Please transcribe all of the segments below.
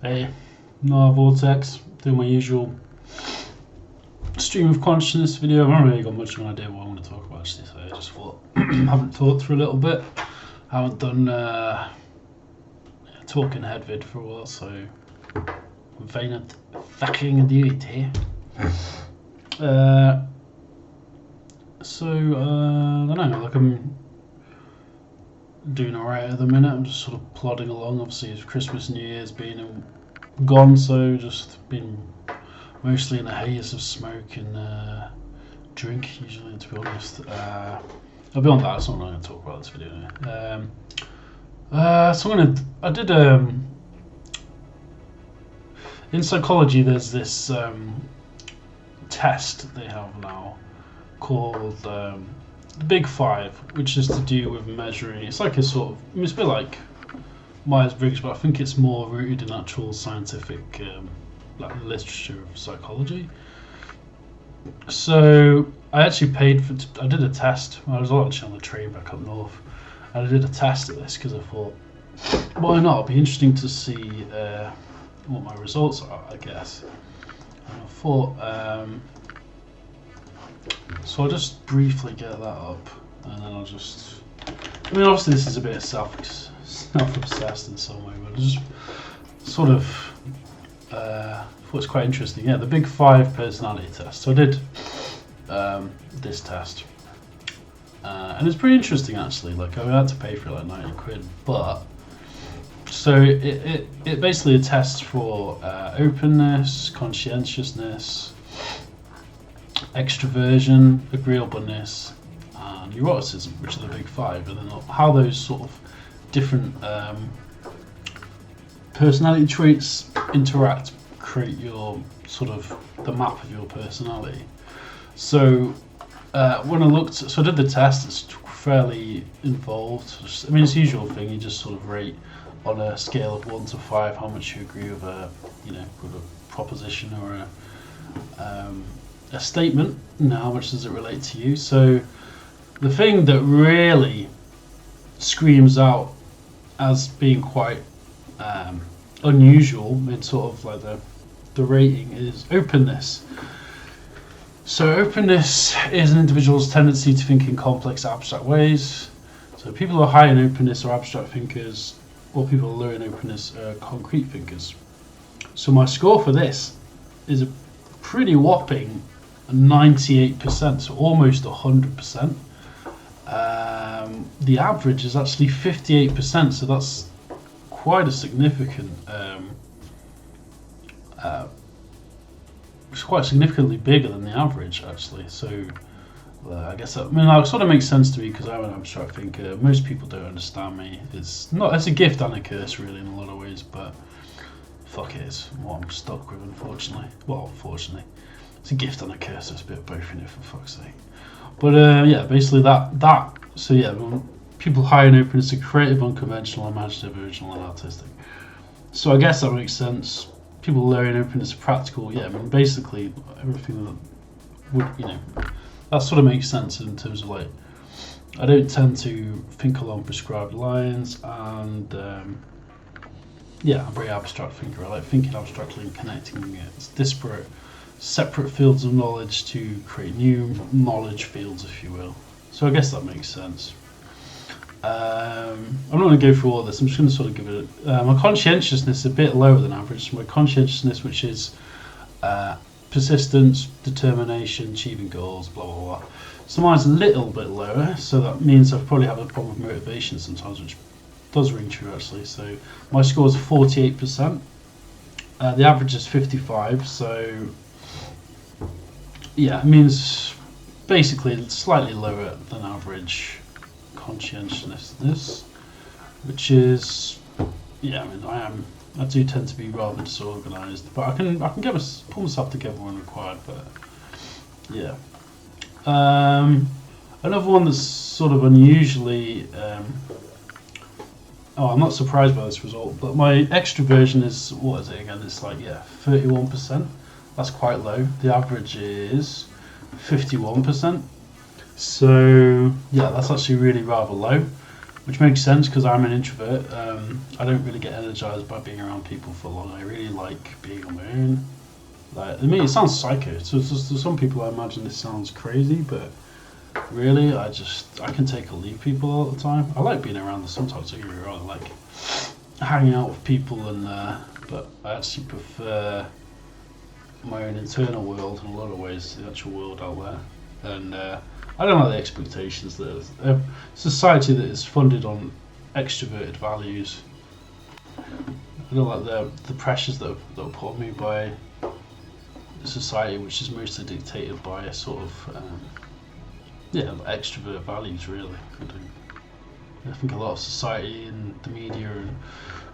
Hey, Noah Vortex, doing my usual stream of consciousness video. I haven't really got much of an idea what I want to talk about actually, so I just thought I haven't talked for a little bit. I haven't done talking head vid for a while, so I'm fine fucking do it here. I don't know, like I'm doing alright at the minute. I'm just sort of plodding along. Obviously, it's Christmas, New Year's been gone, so just been mostly in a haze of smoke and drink, usually, to be honest. I'll be on that. That's not what I'm going to talk about this video. I did in psychology. There's this test they have now called the Big Five, which is to do with measuring. It's like a sort of, it's a bit like Myers-Briggs, but I think it's more rooted in actual scientific like literature of psychology. So I actually I did a test. I was actually on the train back up north, and I did a test of this because I thought, why not? It'd be interesting to see what my results are, I guess. And I thought, so I'll just briefly get that up, and then I'll just, I mean, obviously this is a bit self-obsessed in some way, but I just sort of thought it's quite interesting. Yeah, the Big Five personality test. So I did this test, and it's pretty interesting actually. Like, I had to pay for it, like 90 quid, but so it basically attests for openness, conscientiousness, extraversion, agreeableness, and neuroticism, which are the Big Five, and then how those sort of different personality traits interact, create your sort of the map of your personality. So when I looked, so I did the test. It's fairly involved. I mean, it's the usual thing. You just sort of rate on a scale of 1 to 5 how much you agree with with a proposition or a statement. And how much does it relate to you? So the thing that really screams out as being quite unusual in sort of like the rating is openness. So openness is an individual's tendency to think in complex, abstract ways. So people who are high in openness are abstract thinkers, or people who are low in openness are concrete thinkers. So my score for this is a pretty whopping 98%, so almost 100%. The average is actually 58%, so that's quite a significant. It's quite significantly bigger than the average, actually. So I guess that sort of makes sense to me because I'm an abstract thinker. Most people don't understand me. It's a gift and a curse, really, in a lot of ways. But fuck it, it's what I'm stuck with, unfortunately. Well, fortunately, it's a gift and a curse. There's a bit of both in it, for fuck's sake. But yeah, basically that. So yeah, people high in openness are creative, unconventional, imaginative, original, and artistic. So I guess that makes sense. People low in openness are practical. Yeah, I mean, basically everything that would, that sort of makes sense in terms of like, I don't tend to think along prescribed lines, and yeah, I'm a very abstract thinker. I like thinking abstractly and connecting disparate, separate fields of knowledge to create new knowledge fields, if you will. So I guess that makes sense. I'm not going to go through all this. I'm just going to sort of give it my conscientiousness is a bit lower than average. So my conscientiousness, which is persistence, determination, achieving goals, blah blah blah. So mine's a little bit lower, so that means I probably have a problem with motivation sometimes, which does ring true actually. So my score is 48%. The average is 55. So yeah, it means basically it's slightly lower than average conscientiousness, which is, yeah, I mean, I do tend to be rather disorganised, but I can pull myself together when required. But yeah, another one that's sort of unusually, I'm not surprised by this result, but my extraversion is, what is it again? It's like 31%. That's quite low. The average is 51%. So yeah, that's actually really rather low, which makes sense because I'm an introvert. I don't really get energized by being around people for long. I really like being on my own. Like, I mean, it sounds psycho. So to some people, I imagine this sounds crazy, but really, I can take or leave people all the time. I like being around them sometimes. I really like hanging out with people, and but I actually prefer my own internal world in a lot of ways to the actual world out there. And I don't like the expectations that a society that is funded on extroverted values. I don't like the pressures that are put on me by a society which is mostly dictated by a sort of extrovert values. Really, I think a lot of society and the media and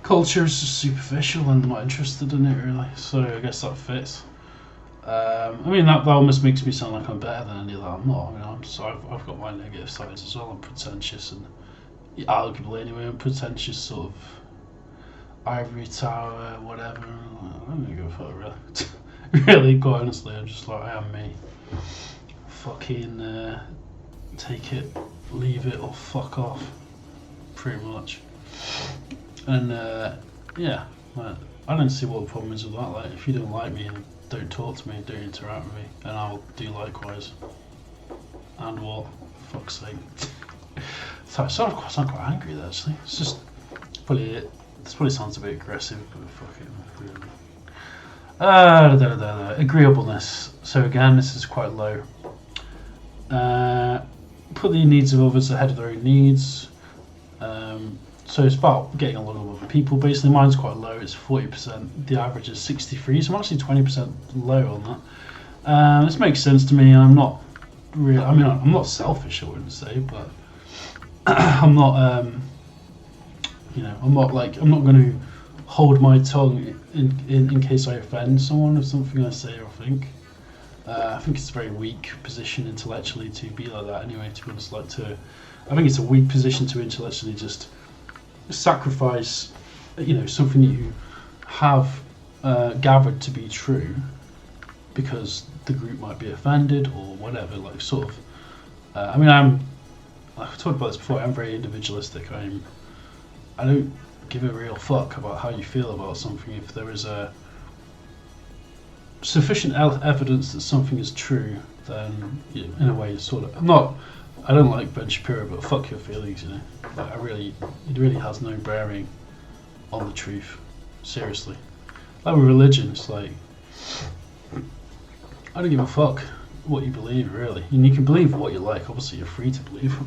culture is just superficial, and I'm not interested in it really. So I guess that fits. I mean, that almost makes me sound like I'm better than any of that. I'm not. I mean, I've got my negative sides as well. I'm pretentious, and arguably anyway, I'm pretentious, sort of ivory tower, whatever. I don't give a fuck really. Really, quite honestly, I'm just like, I am me. Fucking take it, leave it, or fuck off. Pretty much. And yeah, like, I don't see what the problem is with that. Like, if you don't like me, don't talk to me, don't interact with me, and I'll do likewise. And what? Fuck's sake. So I sound quite angry there, actually. It's just this probably sounds a bit aggressive, but fuck it. Really. Agreeableness. So again, this is quite low. Put the needs of others ahead of their own needs. So it's about getting along with other people. Basically, mine's quite low. It's 40%. The average is 63. So I'm actually 20% low on that. This makes sense to me. I'm not really. I mean, I'm not selfish, I wouldn't say, but I'm not. I'm not going to hold my tongue in case I offend someone with something I say or think. I think it's a very weak position intellectually to be like that. Anyway, to be honest, I think it's a weak position to intellectually just sacrifice, something that you have gathered to be true because the group might be offended or whatever. Like, sort of. I've talked about this before. I'm very individualistic. I don't give a real fuck about how you feel about something if there is a sufficient evidence that something is true. Then, in a way, sort of. I don't like Ben Shapiro, but fuck your feelings, Like, it really has no bearing on the truth. Seriously. Like with religion, it's like, I don't give a fuck what you believe, really. And you can believe what you like. Obviously, you're free to believe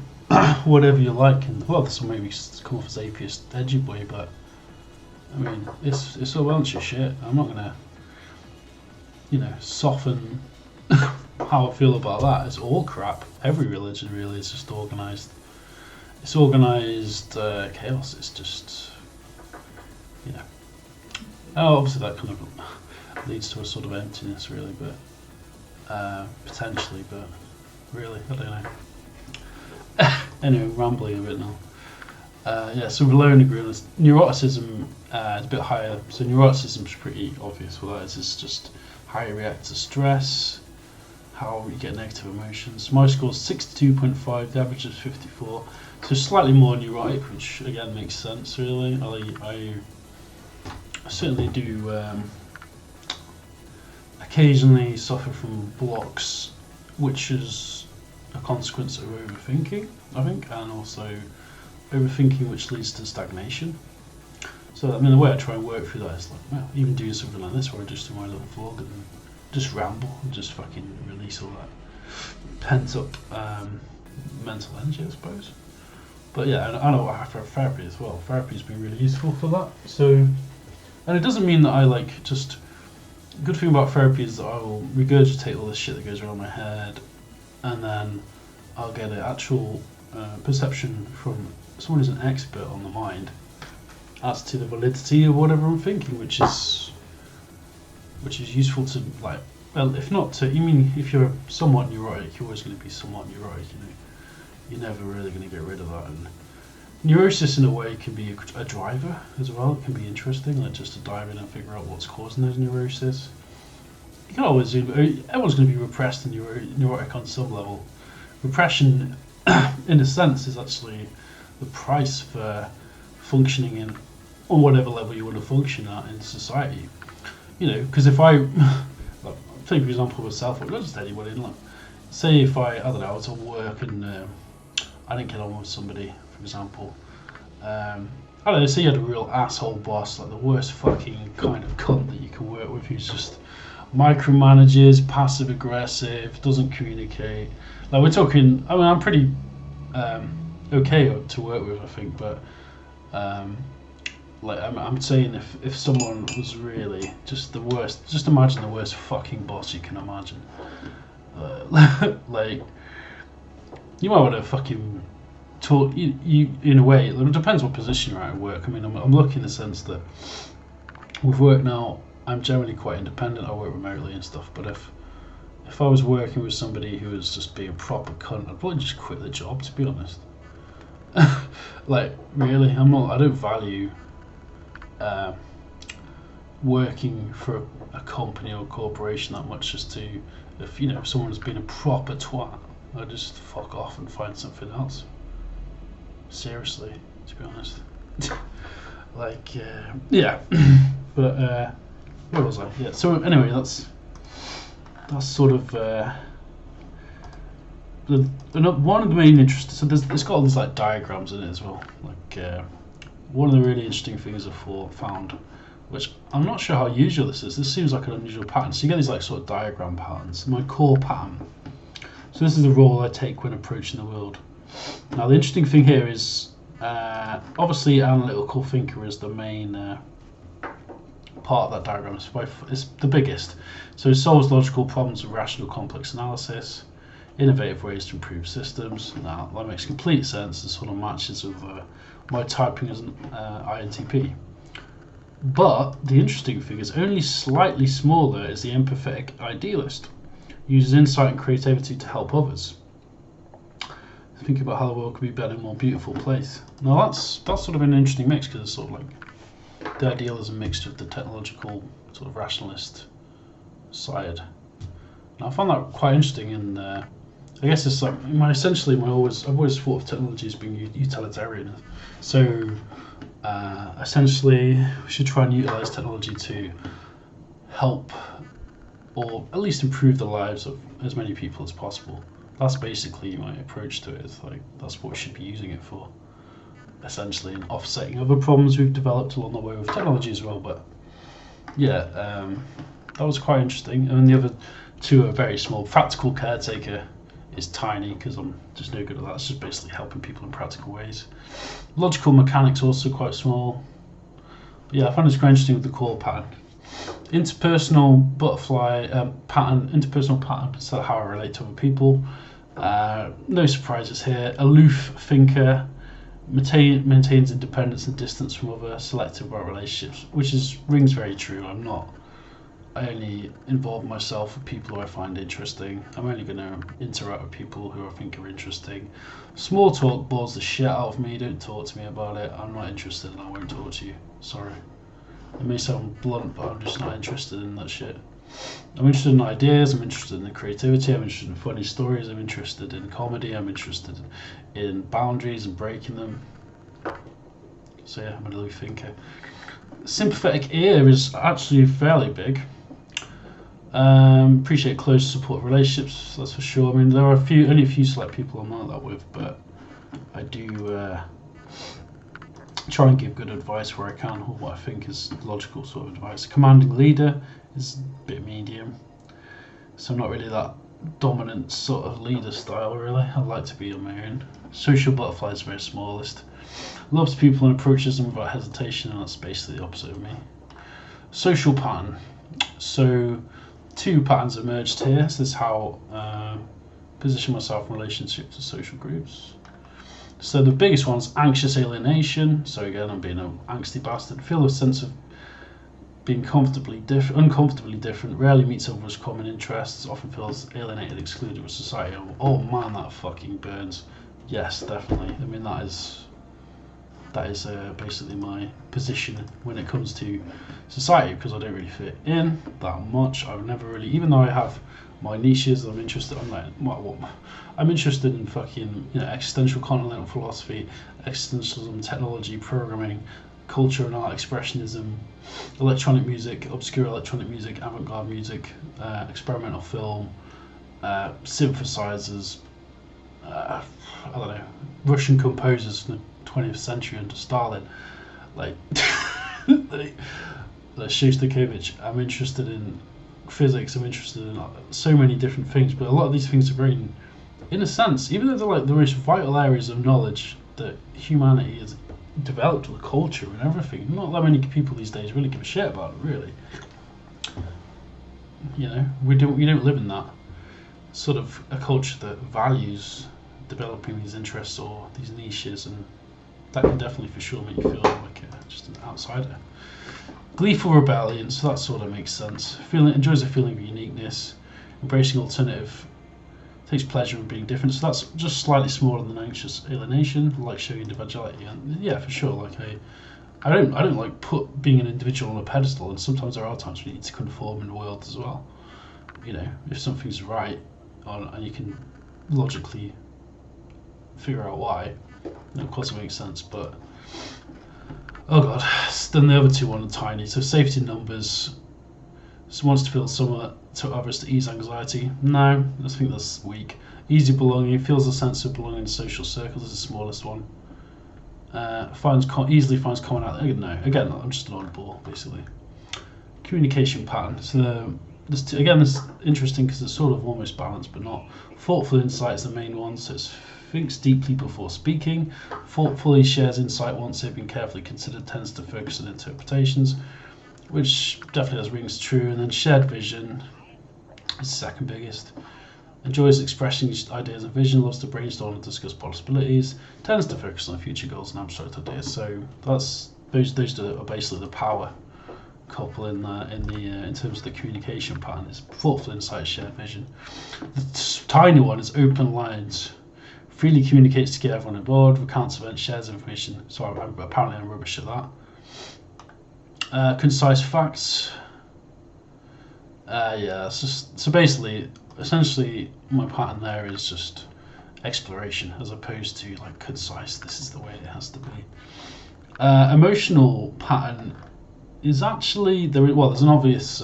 whatever you like. And well, this will maybe come off as atheist, edgy boy, but I mean, it's all bunch of shit. I'm not gonna, soften how I feel about that. It's all crap. Every religion really is just organised. It's organised chaos. It's just, obviously that kind of leads to a sort of emptiness, really, but potentially, but really, I don't know. Anyway, rambling a bit now. So below agreeableness, neuroticism is a bit higher. So neuroticism is pretty obvious. What that is, it's just how you react to stress, how you get negative emotions. My score is 62.5, the average is 54, so slightly more neurotic, which again makes sense really. I certainly do occasionally suffer from blocks, which is a consequence of overthinking, I think, and also overthinking which leads to stagnation. So the way I try and work through that is even doing something like this where I just do my little vlog and just ramble and just fucking release all that pent up mental energy, I suppose. But yeah, I know I have therapy as well. Therapy's been really useful for that. So, and it doesn't mean that I just. The good thing about therapy is that I will regurgitate all this shit that goes around my head, and then I'll get an actual perception from someone who's an expert on the mind as to the validity of whatever I'm thinking, which is useful to if not to, if you're somewhat neurotic, you're always going to be somewhat neurotic, you're never really going to get rid of that. And neurosis in a way can be a driver as well. It can be interesting, just to dive in and figure out what's causing those neuroses. You can always everyone's going to be repressed and neurotic on some level. Repression, in a sense, is actually the price for functioning in on whatever level you want to function at in society. Because if I like, take for example myself, or not just anybody, like, say if I don't know, I was at work and I didn't get on with somebody, for example. I don't know, say you had a real asshole boss, like the worst fucking kind of cunt that you can work with, who's just micromanages, passive aggressive, doesn't communicate. Like we're talking, I mean, I'm pretty okay to work with, I think, but like I'm saying, if someone was really just the worst, just imagine the worst fucking boss you can imagine. Like you might want to fucking talk you in a way. It depends what position you're at work. I mean, I'm lucky in the sense that with work now, I'm generally quite independent. I work remotely and stuff. But if I was working with somebody who was just being a proper cunt, I'd probably just quit the job, to be honest. Like really, I don't value working for a company or corporation that much. Just to, if someone's been a proper twat, I just fuck off and find something else. Seriously, to be honest. Like yeah. But where was I? Yeah. So anyway, that's sort of one of the main interests. So it's got all these like diagrams in it as well. Like one of the really interesting things I've found, which I'm not sure how usual this is. This seems like an unusual pattern. So you get these like sort of diagram patterns. My core pattern. So this is the role I take when approaching the world. Now the interesting thing here is obviously analytical thinker is the main part of that diagram. It's the biggest. So it solves logical problems with rational complex analysis, innovative ways to improve systems. Now that makes complete sense. It sort of matches with my typing as an INTP. But the interesting thing is only slightly smaller is the empathetic idealist. Uses insight and creativity to help others. Think about how the world could be a better, more beautiful place. Now that's sort of an interesting mix, because it's sort of like the idealism mixed with the technological sort of rationalist side. Now I found that quite interesting, and I guess it's like I've always thought of technology as being utilitarian. So essentially, we should try and utilize technology to help, or at least improve the lives of as many people as possible. That's basically my approach to it. It's like that's what we should be using it for, essentially, and offsetting other problems we've developed along the way with technology as well. But yeah, that was quite interesting. And the other two are very small. Practical caretaker is tiny because I'm just no good at that. It's just basically helping people in practical ways. Logical mechanics also quite small. But yeah, I found this quite interesting with the core pattern. Interpersonal butterfly pattern. Interpersonal pattern is how I relate to other people. No surprises here. Aloof thinker, maintains independence and distance from others, selective about relationships, which rings very true. I only involve myself with people who I find interesting. I'm only going to interact with people who I think are interesting. Small talk bores the shit out of me. Don't talk to me about it. I'm not interested and I won't talk to you. Sorry. It may sound blunt, but I'm just not interested in that shit. I'm interested in ideas, I'm interested in the creativity, I'm interested in funny stories, I'm interested in comedy, I'm interested in boundaries and breaking them. So yeah, I'm a aloof thinker. Sympathetic ear is actually fairly big. Appreciate close support relationships, that's for sure. I mean, there are only a few select people I'm not that with, but I do try and give good advice where I can, or what I think is logical sort of advice. Commanding leader is a bit medium, so I'm not really that dominant sort of leader style really. I like to be on my own. Social butterfly is very smallest. Loves people and approaches them without hesitation, and that's basically the opposite of me. Social pattern. So two patterns emerged here. So this is how position myself in relationship to social groups. So the biggest one's anxious alienation. So again, I'm being an angsty bastard. Feel a sense of being uncomfortably different, rarely meets others' common interests, often feels alienated, excluded with society. Oh man, that fucking burns. Yes, definitely. I mean, that is basically my position when it comes to society, because I don't really fit in that much. I've never really, even though I have my niches. I'm interested. I'm interested in fucking existential continental philosophy, existentialism, technology, programming, culture and art, expressionism, electronic music, obscure electronic music, avant-garde music, experimental film, synthesizers. I don't know, Russian composers from the 20th century under Stalin, like Shostakovich. I'm interested in physics. I'm interested in so many different things, but a lot of these things are very, in a sense, even though they're like the most vital areas of knowledge that humanity has developed with culture and everything, not that many people these days really give a shit about it, really. We don't live in that sort of a culture that values developing these interests or these niches, and that can definitely for sure make you feel like just an outsider. Gleeful rebellion, so that sort of makes sense. Enjoys a feeling of uniqueness, embracing alternative, takes pleasure in being different. So that's just slightly smaller than anxious alienation, like showing individuality. And yeah, for sure. Like I don't like put being an individual on a pedestal, and sometimes there are times we need to conform in the world as well. If something's right, and you can logically figure out why, then of course it makes sense. But oh god, then the other two are tiny. So safety in numbers. So wants to feel somewhat to others to ease anxiety. No, I think that's weak. Easy belonging, feels a sense of belonging in social circles is the smallest one. Easily finds commonality. No, again, I'm just an oddball basically. Communication pattern. So this is interesting because it's sort of almost balanced, but not. Thoughtful insight is the main one. So it's thinks deeply before speaking. Thoughtfully shares insight once they've been carefully considered. Tends to focus on interpretations, which definitely rings true. And then shared vision is the second biggest. Enjoys expressing ideas and vision, loves to brainstorm and discuss possibilities, tends to focus on future goals and abstract ideas. So that's those are basically the power couple in terms of the communication pattern. Is thoughtful insight, shared vision. The tiny one is open lines. Freely communicates to get everyone on board, recounts events, shares information. So apparently I'm rubbish at that. Concise facts. So basically, essentially, my pattern there is just exploration as opposed to like concise. This is the way it has to be. Emotional pattern is actually there's an obvious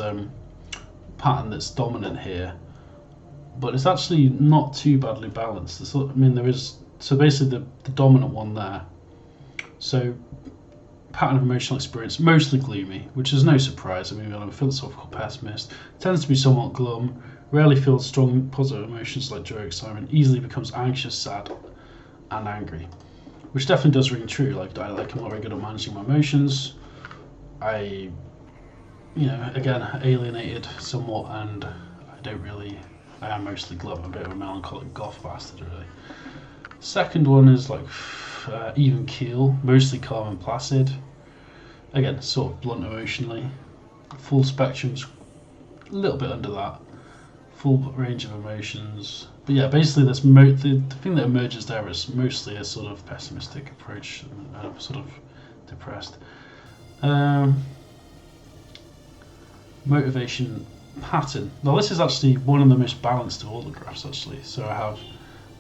pattern that's dominant here, but it's actually not too badly balanced. There is basically the dominant one there. So pattern of emotional experience, mostly gloomy, which is no surprise. I'm a philosophical pessimist. Tends to be somewhat glum. Rarely feels strong positive emotions like joy or excitement. Easily becomes anxious, sad, and angry, which definitely does ring true. I'm not very good at managing my emotions. I again alienated somewhat, and I am mostly glum. I'm a bit of a melancholic goth bastard, really. Second one is even keel, mostly calm and placid. Again, sort of blunt emotionally. Full spectrum's a little bit under that. Full range of emotions. But yeah, basically the thing that emerges there is mostly a sort of pessimistic approach, and sort of depressed. Motivation pattern. Now this is actually one of the most balanced of all the graphs actually. So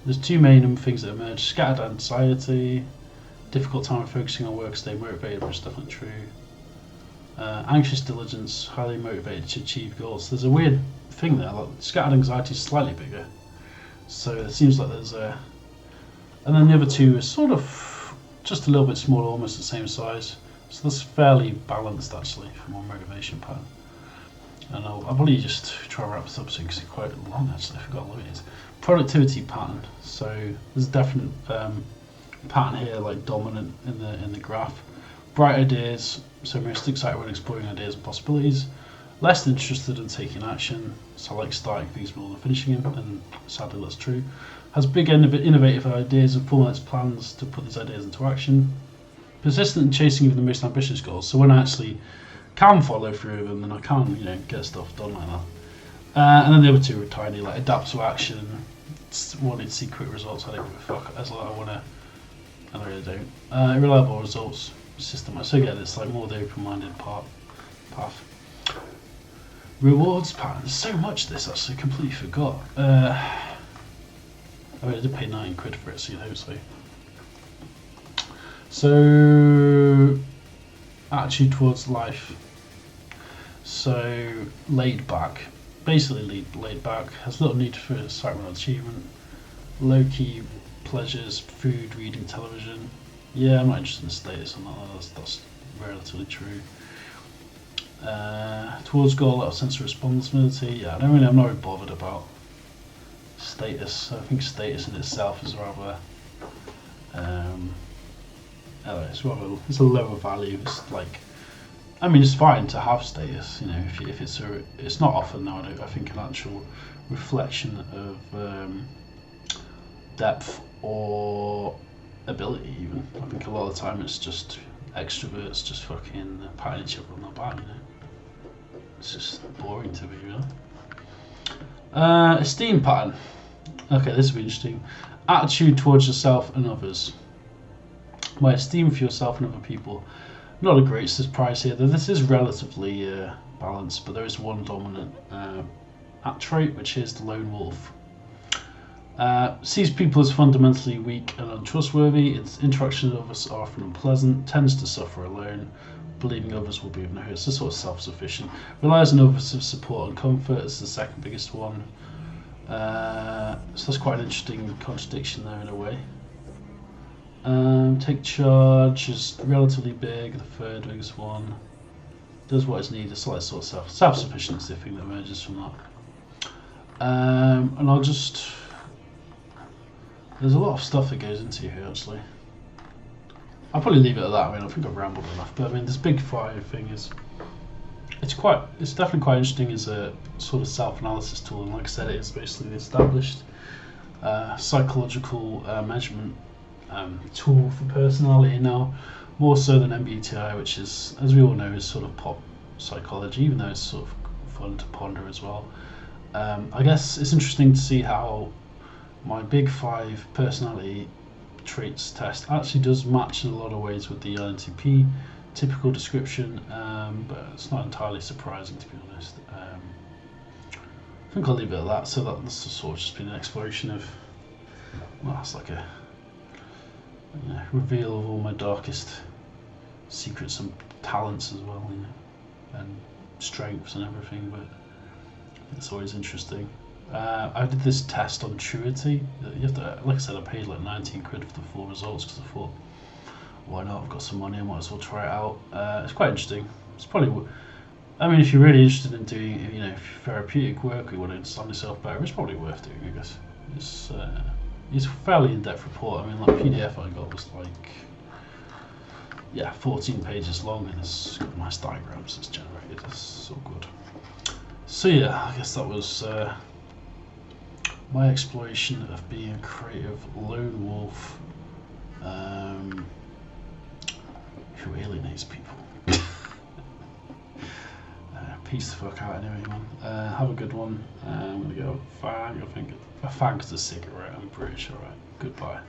there's two main things that emerge: scattered anxiety, difficult time focusing on work, stay motivated, which is definitely true. Anxious diligence, highly motivated to achieve goals. There's a weird thing there, like scattered anxiety is slightly bigger. So it seems like there's and then the other two are sort of just a little bit smaller, almost the same size. So that's fairly balanced actually for my motivation pattern. And I'll probably just try and wrap this up soon because it's quite long actually. I forgot what it is. Productivity pattern. So there's a definite pattern here, like dominant in the graph. Bright ideas, so most excited when exploring ideas and possibilities. Less interested in taking action, so I like starting things more than finishing them, and sadly that's true. Has big innovative ideas and formulates plans to put these ideas into action. Persistent in chasing even the most ambitious goals, so when I actually can follow through with them, then I can get stuff done like that. And then the other two are tiny, like adapt to action, wanting to see quick results. I don't give a fuck as long as I really don't. Reliable results, system. So again, it's like more the open-minded path. Rewards pattern. There's so much of this actually. I completely forgot. I did pay 9 quid for it, so you'd hope so. So, attitude towards life. So, laid back. Basically laid back. Has little need for excitement or achievement. Low key pleasures, food, reading, television. Yeah, I'm not interested in status on that. That's relatively true. Towards goal, a lot of sense of responsibility. Yeah, I'm not really bothered about status. I think status in itself is rather, it's a lower value. It's like, I mean, it's fine to have status, you know, if it's not often now. I think an actual reflection of depth or ability. Even I think a lot of the time it's just extroverts just fucking patting each other on the back, you know. It's just boring to me, really. Esteem pattern. Okay, this will be interesting. Attitude towards yourself and others. My esteem for yourself and other people. Not a great surprise here, though this is relatively balanced, but there is one dominant trait, which is the lone wolf. Sees people as fundamentally weak and untrustworthy. Its interactions with others are often unpleasant, tends to suffer alone, believing others will be of no use. It's sort of self-sufficient. Relies on others for support and comfort. It's the second biggest one. So that's quite an interesting contradiction there in a way. Take charge is relatively big, the third biggest one. Does what is needed. It's like sort of self-sufficiency thing that emerges from that. And I'll just... There's a lot of stuff that goes into here actually. I'll probably leave it at that. I mean, I think I've rambled enough, but I mean, this big 5 thing is, it's definitely quite interesting as a sort of self-analysis tool, and like I said, it is basically the established psychological measurement tool for personality now, more so than MBTI, which is, as we all know, is sort of pop psychology, even though it's sort of fun to ponder as well. I guess it's interesting to see how my big 5 personality traits test actually does match in a lot of ways with the INTP typical description, but it's not entirely surprising, to be honest. I think I'll leave it at that. So that's sort of just been an exploration of, well, it's like a reveal of all my darkest secrets and talents as well, you know, and strengths and everything, but it's always interesting. I did this test on Truity. You have to, like I said, I paid like 19 quid for the full results because I thought, why not? I've got some money, I might as well try it out. It's quite interesting. It's probably, I mean, if you're really interested in doing, you know, therapeutic work or you want to understand yourself better, it's probably worth doing, I guess. It's a fairly in-depth report. I mean, like PDF I got was like, 14 pages long, and it's got nice diagrams it's generated. It's so good. So yeah, I guess that was my exploration of being a creative lone wolf who alienates people. Peace the fuck out anyway, man. Have a good one. I'm gonna go fag. I think a fag's a cigarette, I'm pretty sure. Right. Goodbye.